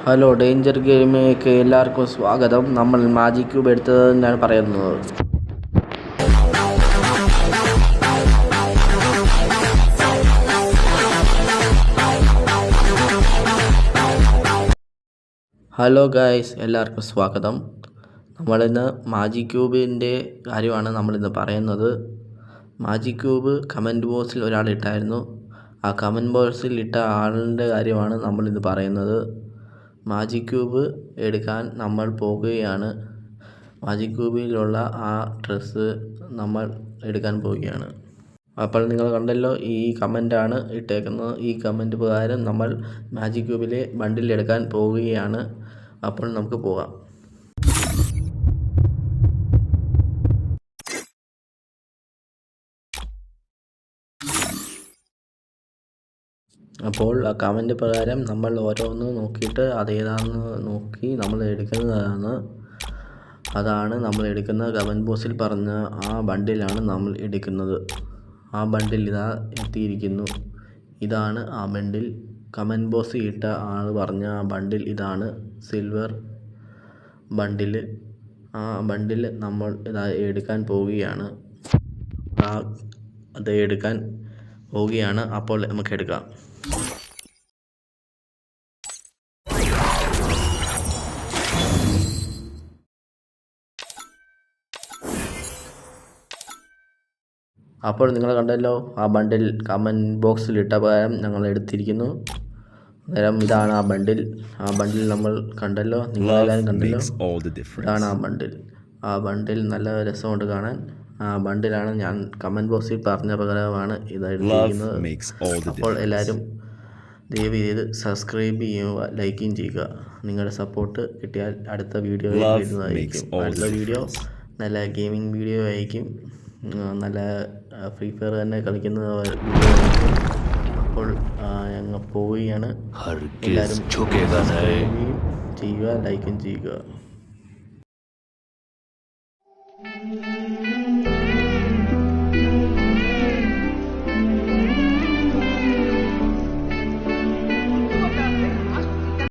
Hello danger ഗെയിമിലേക്ക് എല്ലാവർക്കും സ്വാഗതം. നമ്മൾ മാജിക് ക്യൂബ് എടുത്തതെന്നാണ് പറയുന്നത്. ഹലോ ഗായ്സ്, എല്ലാവർക്കും സ്വാഗതം. നമ്മളിന്ന് മാജിക് ക്യൂബിൻ്റെ കാര്യമാണ് നമ്മളിന്ന് പറയുന്നത്. മാജിക് ക്യൂബ് കമൻറ്റ് ബോക്സിൽ ഒരാൾ ഇട്ടായിരുന്നു. ആ കമൻറ്റ് ബോക്സിൽ ഇട്ട ആളിൻ്റെ കാര്യമാണ് നമ്മളിന്ന് പറയുന്നത്. മാജിക് ക്യൂബ് എടുക്കാൻ നമ്മൾ പോകുകയാണ്. മാജിക് ക്യൂബിലുള്ള ആ ഡ്രസ്സ് നമ്മൾ എടുക്കാൻ പോവുകയാണ്. അപ്പോൾ നിങ്ങൾ കണ്ടല്ലോ, ഈ കമൻ്റാണ് ഇട്ടേക്കുന്നത്. ഈ കമൻറ്റ് പ്രകാരം നമ്മൾ മാജിക് ക്യൂബിലെ ബണ്ടിൽ എടുക്കാൻ പോവുകയാണ്. അപ്പോൾ നമുക്ക് പോകാം. അപ്പോൾ ആ കമൻറ്റ് പ്രകാരം നമ്മൾ ഓരോന്ന് നോക്കിയിട്ട് അതേതാണെന്ന് നോക്കി നമ്മൾ എടുക്കുന്നതാണ്. അതാണ് നമ്മൾ എടുക്കുന്ന കമൻറ്റ് ബോക്സിൽ പറഞ്ഞ ആ ബണ്ടിലാണ് നമ്മൾ എടുക്കുന്നത്. ആ ബണ്ടിൽ ഇതാ എത്തിയിരിക്കുന്നു. ഇതാണ് ആ ബണ്ടിൽ. കമൻറ്റ് ബോക്സിൽ ഇട്ട ആൾ പറഞ്ഞ ആ ബണ്ടിൽ ഇതാണ്, സിൽവർ ബണ്ടിൽ. ആ ബണ്ടിൽ നമ്മൾ ഇതാ എടുക്കാൻ പോവുകയാണ്. അത് എടുക്കാൻ പോവുകയാണ്. അപ്പോൾ നമുക്ക് എടുക്കാം. അപ്പോൾ നിങ്ങൾ കണ്ടല്ലോ, ആ ബണ്ടിൽ കമൻറ്റ് ബോക്സിൽ ഇട്ട പ്രകാരം ഞങ്ങൾ എടുത്തിരിക്കുന്നു. അന്നേരം ഇതാണ് ആ ബണ്ടിൽ. ആ ബണ്ടിൽ നമ്മൾ കണ്ടല്ലോ, നിങ്ങളെല്ലാവരും കണ്ടല്ലോ. ഇതാണ് ആ ബണ്ടിൽ. ആ ബണ്ടിൽ നല്ല രസമുണ്ട് കാണാൻ. ആ ബണ്ടിലാണ് ഞാൻ കമൻറ്റ് ബോക്സിൽ പറഞ്ഞ പ്രകാരമാണ് ഇത് എടുത്തിരിക്കുന്നത്. അപ്പോൾ എല്ലാവരും ദയവ് ചെയ്ത് സബ്സ്ക്രൈബ് ചെയ്യുക, ലൈക്കും ചെയ്യുക. നിങ്ങളുടെ സപ്പോർട്ട് കിട്ടിയാൽ അടുത്ത വീഡിയോ വരുന്നതായിരിക്കും. അടുത്ത വീഡിയോ നല്ല ഗെയിമിംഗ് വീഡിയോ ആയിരിക്കും. നല്ല ഫ്രീ ഫയർ തന്നെ കളിക്കുന്ന വീഡിയോ ആയിരിക്കും. അപ്പോൾ ഞങ്ങൾ പോവുകയാണ്. എല്ലാവരും സബ്സ്ക്രൈബ് ചെയ്യുക, ലൈക്കും ചെയ്യുക.